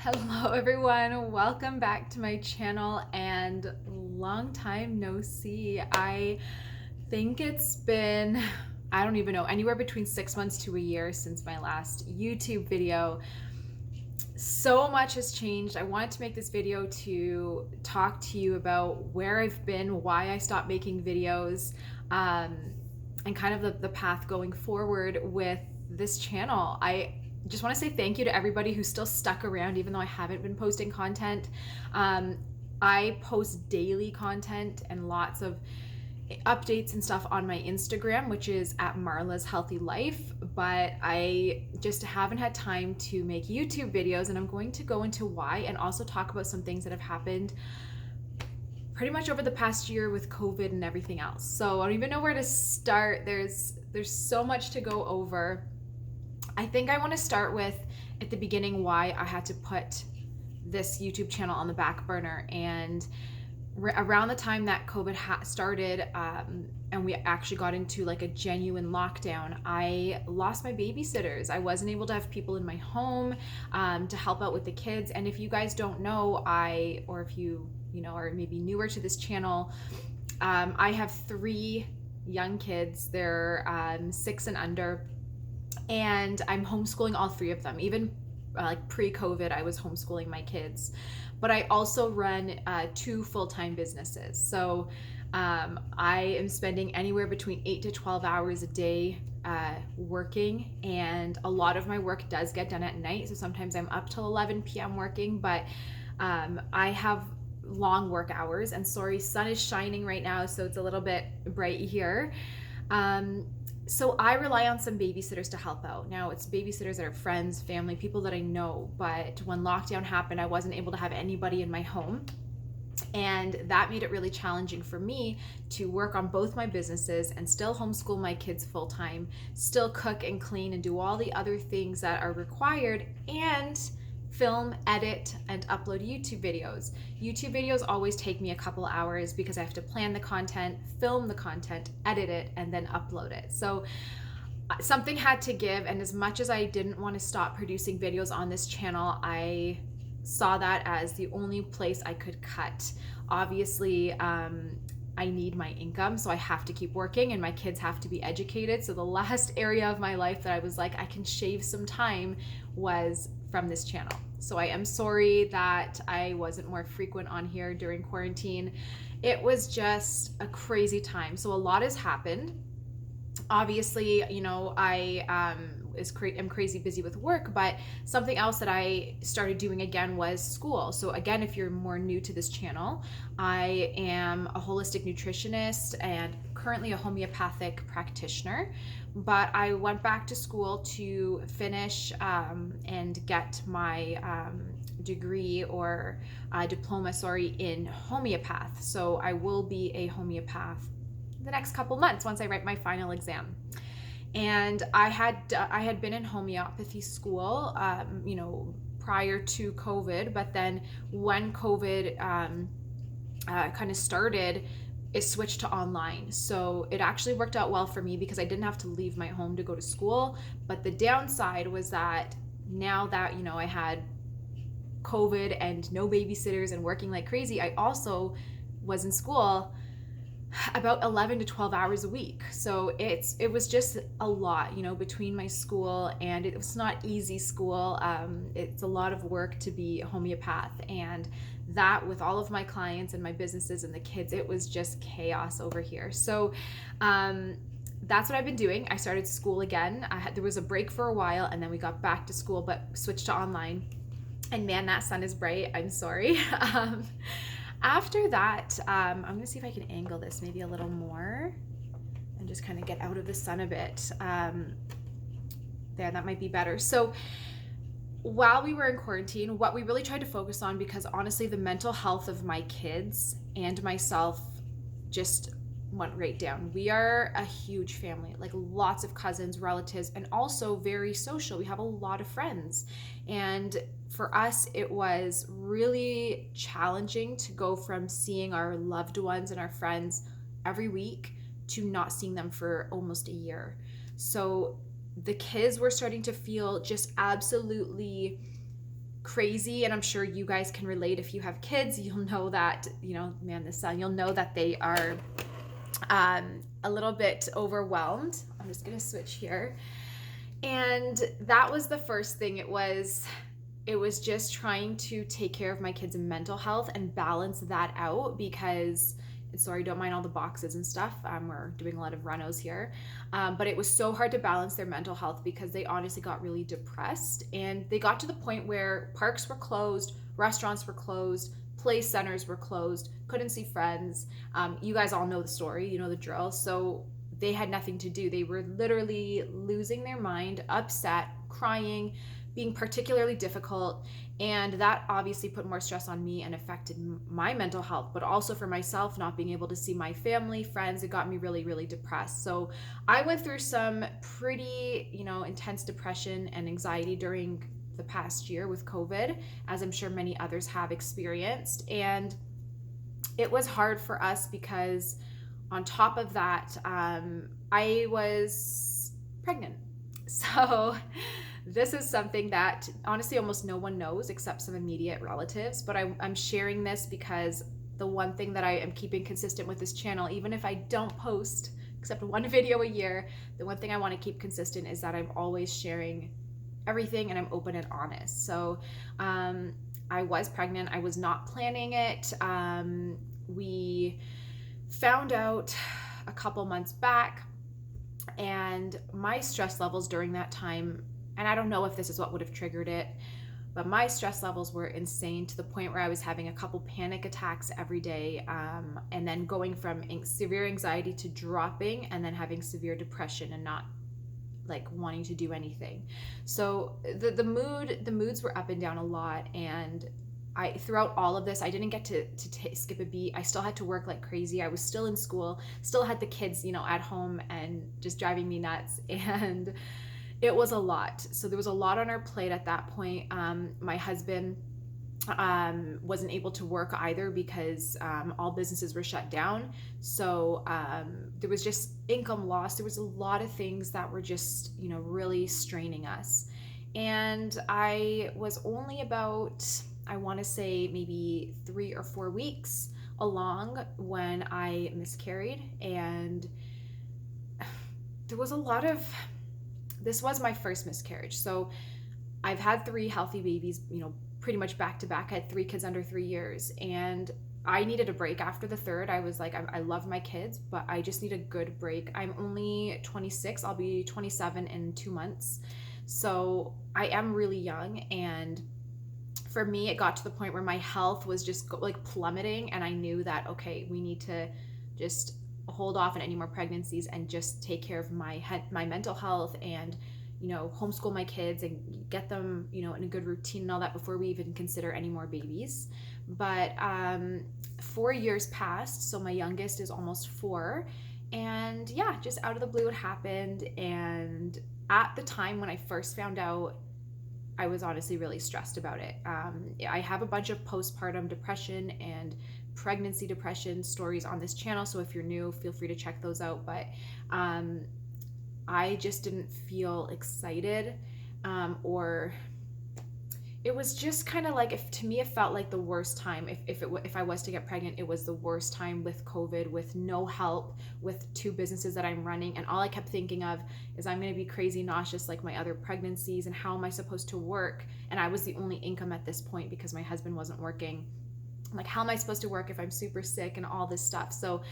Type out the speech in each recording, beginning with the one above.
Hello everyone, welcome back to my channel and long time no see. I think it's been, I don't even know, anywhere between 6 months to a year since my last YouTube video. So much has changed. I wanted to make this video to talk to you about where I've been, why I stopped making videos, and kind of the path going forward with this channel. I just want to say thank you to everybody who's still stuck around even though I haven't been posting content. I post daily content and lots of updates and stuff on my Instagram, which is at Marla's Healthy Life, but I just haven't had time to make YouTube videos, and I'm going to go into why and also talk about some things that have happened pretty much over the past year with COVID and everything else. So I don't even know where to start. There's so much to go over. I think I want to start with at the beginning why I had to put this YouTube channel on the back burner. And around the time that COVID started, and we actually got into like a genuine lockdown, I lost my babysitters. I wasn't able to have people in my home to help out with the kids. And if you guys don't know, or if you are maybe newer to this channel, I have 3 young kids. They're 6 and under, and I'm homeschooling all 3 of them. Even like pre-COVID, I was homeschooling my kids, but I also run 2 full-time businesses. So I am spending anywhere between 8 to 12 hours a day working, and a lot of my work does get done at night. So sometimes I'm up till 11 p.m. working, but I have long work hours. And sorry, sun is shining right now, so it's a little bit bright here. So I rely on some babysitters to help out. Now, it's babysitters that are friends, family, people that I know. But when lockdown happened, I wasn't able to have anybody in my home. And that made it really challenging for me to work on both my businesses and still homeschool my kids full time, still cook and clean and do all the other things that are required, and film, edit, and upload YouTube videos. YouTube videos always take me a couple hours because I have to plan the content, film the content, edit it, and then upload it. So something had to give, and as much as I didn't want to stop producing videos on this channel, I saw that as the only place I could cut. Obviously, I need my income, so I have to keep working, and my kids have to be educated. So the last area of my life that I was like, I can shave some time was from this channel. So I am sorry that I wasn't more frequent on here during quarantine. It was just a crazy time. So a lot has happened. Obviously, I am crazy busy with work, but something else that I started doing again was school. So again, if you're more new to this channel, I am a holistic nutritionist and currently a homeopathic practitioner, but I went back to school to finish and get my degree or diploma, in homeopath. So I will be a homeopath the next couple months once I write my final exam. And I had been in homeopathy school, prior to COVID, but then when COVID kind of started, it switched to online. So it actually worked out well for me because I didn't have to leave my home to go to school. But the downside was that now that, I had COVID and no babysitters and working like crazy, I also was in school about 11 to 12 hours a week. So it was just a lot, between my school, and it was not easy school. It's a lot of work to be a homeopath, and that with all of my clients and my businesses and the kids, it was just chaos over here. So that's what I've been doing. I started school again. There was a break for a while, and then we got back to school, but switched to online. And man, that sun is bright. I'm sorry. After that, I'm gonna see if I can angle this maybe a little more and just kind of get out of the sun a bit. There, that might be better. So while we were in quarantine, what we really tried to focus on, because honestly, the mental health of my kids and myself just went right down. We are a huge family, like lots of cousins, relatives, and also very social. We have a lot of friends. And for us, it was really challenging to go from seeing our loved ones and our friends every week to not seeing them for almost a year. So the kids were starting to feel just absolutely crazy. And I'm sure you guys can relate. If you have kids, you'll know that, man, you'll know that they are a little bit overwhelmed. I'm just going to switch here. And that was the first thing. It was just trying to take care of my kids' mental health and balance that out, because, sorry, don't mind all the boxes and stuff. We're doing a lot of renos here. But it was so hard to balance their mental health because they honestly got really depressed. And they got to the point where parks were closed, restaurants were closed, play centers were closed, couldn't see friends. You guys all know the story, you know the drill. So they had nothing to do. They were literally losing their mind, upset, crying, being particularly difficult. And that obviously put more stress on me and affected my mental health, but also for myself, not being able to see my family, friends, it got me really, really depressed. So I went through some pretty, intense depression and anxiety during the past year with COVID, as I'm sure many others have experienced. And it was hard for us because on top of that, I was pregnant. So this is something that honestly almost no one knows except some immediate relatives, but I'm sharing this because the one thing that I am keeping consistent with this channel, even if I don't post except one video a year, the one thing I want to keep consistent is that I'm always sharing everything and I'm open and honest. So I was pregnant. I was not planning it. We found out a couple months back, and my stress levels during that time, and I don't know if this is what would have triggered it, but my stress levels were insane to the point where I was having a couple panic attacks every day, and then going from severe anxiety to dropping, and then having severe depression and not like wanting to do anything. So the moods were up and down a lot. And throughout all of this, I didn't get to skip a beat. I still had to work like crazy. I was still in school, still had the kids, at home and just driving me nuts. And it was a lot. So there was a lot on our plate at that point. My husband wasn't able to work either because all businesses were shut down. So there was just income loss. There was a lot of things that were just, really straining us. And I was only about, I want to say maybe 3 or 4 weeks along when I miscarried. And there was a lot of, this was my first miscarriage. So I've had 3 healthy babies, pretty much back to back. I had 3 kids under 3 years, and I needed a break after the third. I was like, I love my kids, but I just need a good break. I'm only 26. I'll be 27 in 2 months. So I am really young. And for me, it got to the point where my health was just like plummeting. And I knew that, okay, we need to just hold off on any more pregnancies and just take care of my mental health and homeschool my kids and get them, in a good routine and all that before we even consider any more babies. But 4 years passed, so my youngest is almost 4. And yeah, just out of the blue it happened. And at the time when I first found out, I was honestly really stressed about it. I have a bunch of postpartum depression and pregnancy depression stories on this channel, so if you're new, feel free to check those out. But I just didn't feel excited, or it was just kind of like, to me it felt like the worst time. If I was to get pregnant, it was the worst time with COVID, with no help, with 2 businesses that I'm running, and all I kept thinking of is I'm going to be crazy nauseous like my other pregnancies, and how am I supposed to work? And I was the only income at this point because my husband wasn't working. I'm like, how am I supposed to work if I'm super sick and all this stuff? So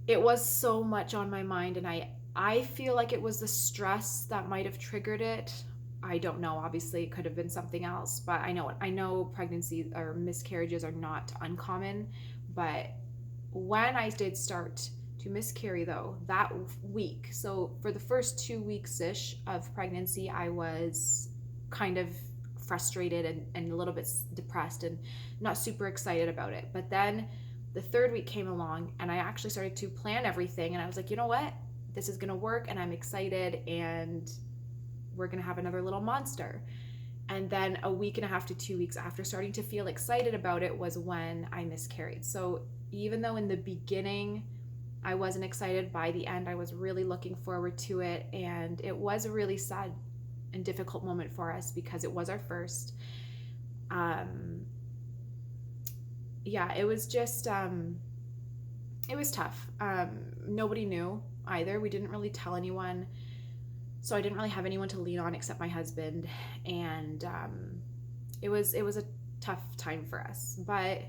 it was so much on my mind, and I feel like it was the stress that might have triggered it. I don't know. Obviously, it could have been something else, but I know pregnancy or miscarriages are not uncommon. But when I did start to miscarry, though, that week, so for the first 2 weeks-ish of pregnancy, I was kind of frustrated and a little bit depressed and not super excited about it. But then the 3rd week came along, and I actually started to plan everything, and I was like, you know what? This is going to work, and I'm excited, and we're going to have another little monster. And then a week and a half to 2 weeks after starting to feel excited about it was when I miscarried. So even though in the beginning I wasn't excited, by the end I was really looking forward to it. And it was a really sad and difficult moment for us because it was our first. Yeah, it was just, it was tough. Nobody knew either. We didn't really tell anyone. So I didn't really have anyone to lean on except my husband. And it was a tough time for us, but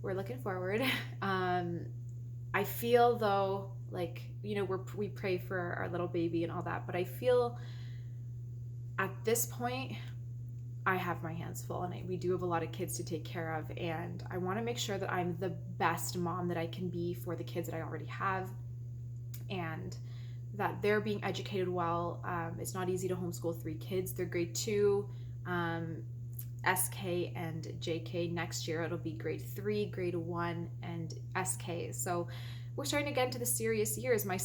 we're looking forward. I feel though, like, we pray for our little baby and all that, but I feel at this point, I have my hands full, and we do have a lot of kids to take care of, and I want to make sure that I'm the best mom that I can be for the kids that I already have, and that they're being educated well. It's not easy to homeschool 3 kids. They're grade 2, SK and JK. Next year it'll be grade 3, grade 1, and SK. So we're starting to get into the serious years. My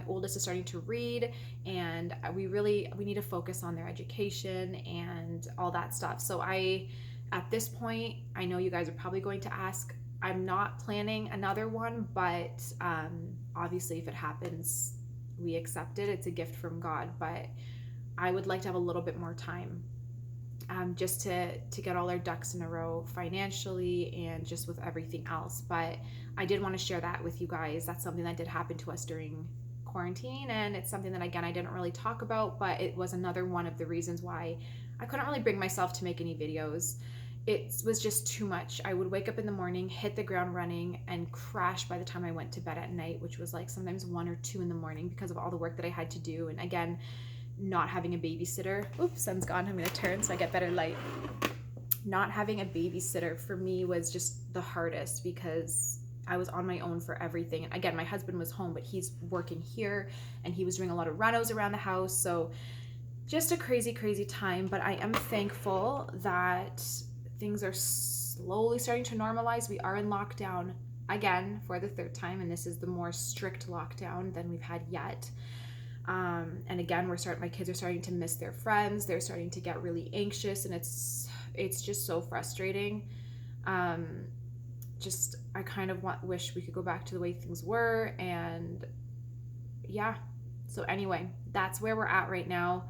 oldest is starting to read, and we need to focus on their education and all that stuff. So at this point, I know you guys are probably going to ask, I'm not planning another one, but obviously if it happens, we accept it. It's a gift from God, but I would like to have a little bit more time, just to get all our ducks in a row financially and just with everything else. But I did want to share that with you guys. That's something that did happen to us during quarantine, and it's something that, again, I didn't really talk about, but it was another one of the reasons why I couldn't really bring myself to make any videos. It was just too much. I would wake up in the morning, hit the ground running, and crash by the time I went to bed at night, which was like sometimes 1 or 2 in the morning because of all the work that I had to do. And again, not having a babysitter. Oops, sun's gone. I'm gonna turn so I get better light. Not having a babysitter for me was just the hardest because I was on my own for everything. And again, my husband was home, but he's working here and he was doing a lot of renos around the house. So just a crazy, crazy time. But I am thankful that things are slowly starting to normalize. We are in lockdown again for the 3rd time, and this is the more strict lockdown than we've had yet. And again, my kids are starting to miss their friends. They're starting to get really anxious, and it's just so frustrating. I kind of wish we could go back to the way things were, and yeah. So anyway, that's where we're at right now.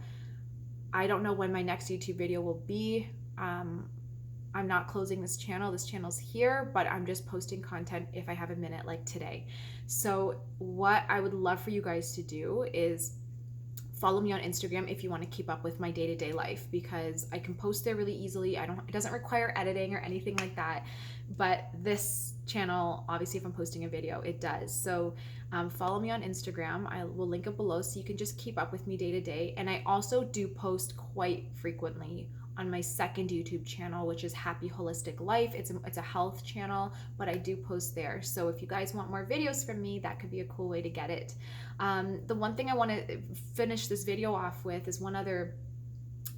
I don't know when my next YouTube video will be. I'm not closing this channel. This channel's here, but I'm just posting content if I have a minute, like today. So what I would love for you guys to do is follow me on Instagram if you want to keep up with my day-to-day life, because I can post there really easily. It doesn't require editing or anything like that. But this channel, obviously if I'm posting a video, it does. So follow me on Instagram. I will link it below so you can just keep up with me day to day. And I also do post quite frequently on my second YouTube channel, which is Happy Holistic Life. It's a health channel, but I do post there. So if you guys want more videos from me, that could be a cool way to get it. The one thing I want to finish this video off with is one other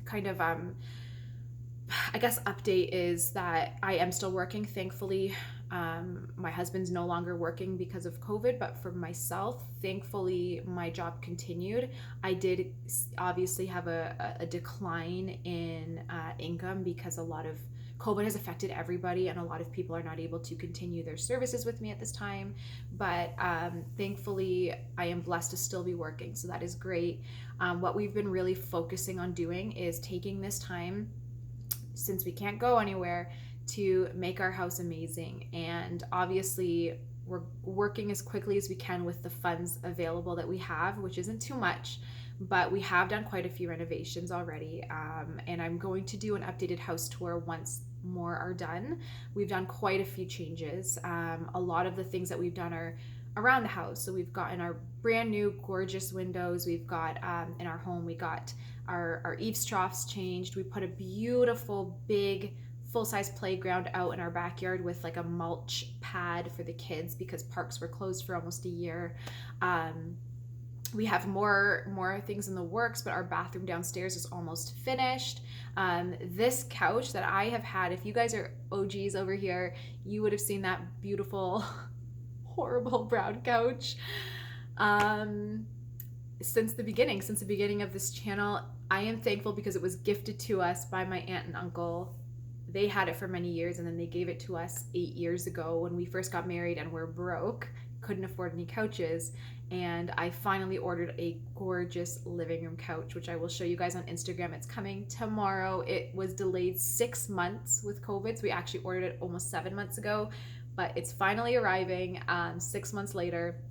kind of, I guess, update is that I am still working, thankfully. My husband's no longer working because of COVID, but for myself, thankfully, my job continued. I did obviously have a decline in income because a lot of COVID has affected everybody, and a lot of people are not able to continue their services with me at this time. But thankfully, I am blessed to still be working, so that is great. What we've been really focusing on doing is taking this time, since we can't go anywhere, to make our house amazing. And obviously we're working as quickly as we can with the funds available that we have, which isn't too much, but we have done quite a few renovations already. And I'm going to do an updated house tour once more are done. We've done quite a few changes. A lot of the things that we've done are around the house. So we've gotten our brand new gorgeous windows. We've got in our home, we got our eaves troughs changed. We put a beautiful big full-size playground out in our backyard with like a mulch pad for the kids because parks were closed for almost a year. We have more things in the works, but our bathroom downstairs is almost finished. This couch that I have had, if you guys are OGs over here, you would have seen that beautiful horrible brown couch since the beginning of this channel. I am thankful because it was gifted to us by my aunt and uncle. They had it for many years, and then they gave it to us 8 years ago when we first got married and were broke. couldn't afford any couches, and I finally ordered a gorgeous living room couch, which I will show you guys on Instagram. It's coming tomorrow. It was delayed 6 months with COVID, so we actually ordered it almost 7 months ago, but it's finally arriving 6 months later,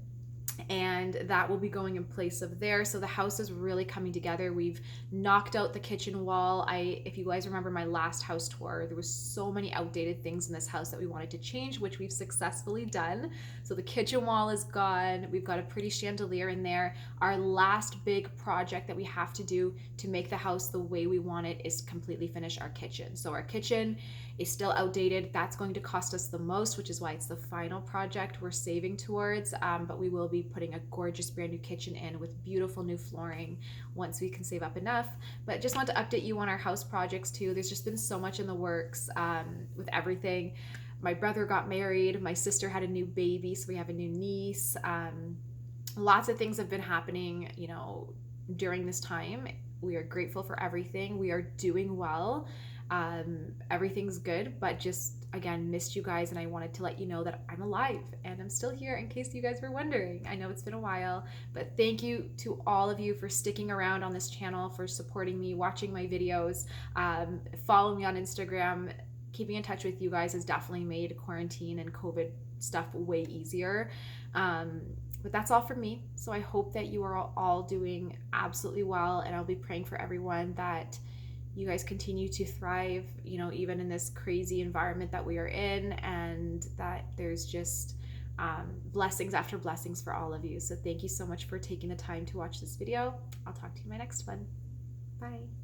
and that will be going in place of there. So the house is really coming together. We've knocked out the kitchen wall. If you guys remember my last house tour, there was so many outdated things in this house that we wanted to change, which we've successfully done. So the kitchen wall is gone. We've got a pretty chandelier in there. Our last big project that we have to do to make the house the way we want it is completely finish our kitchen. So our kitchen is still outdated. That's going to cost us the most, which is why it's the final project we're saving towards. But we will be putting a gorgeous brand new kitchen in with beautiful new flooring once we can save up enough. But just want to update you on our house projects too. There's just been so much in the works with everything. My brother got married, my sister had a new baby, so we have a new niece. Lots of things have been happening, during this time. We are grateful for everything. We are doing well. Everything's good, but just again missed you guys, and I wanted to let you know that I'm alive and I'm still here in case you guys were wondering. I know it's been a while, but thank you to all of you for sticking around on this channel, for supporting me, watching my videos, follow me on Instagram. Keeping in touch with you guys has definitely made quarantine and COVID stuff way easier. But that's all from me. So I hope that you are all doing absolutely well, and I'll be praying for everyone that you guys continue to thrive, even in this crazy environment that we are in, and that there's just blessings after blessings for all of you. So thank you so much for taking the time to watch this video. I'll talk to you in my next one. Bye.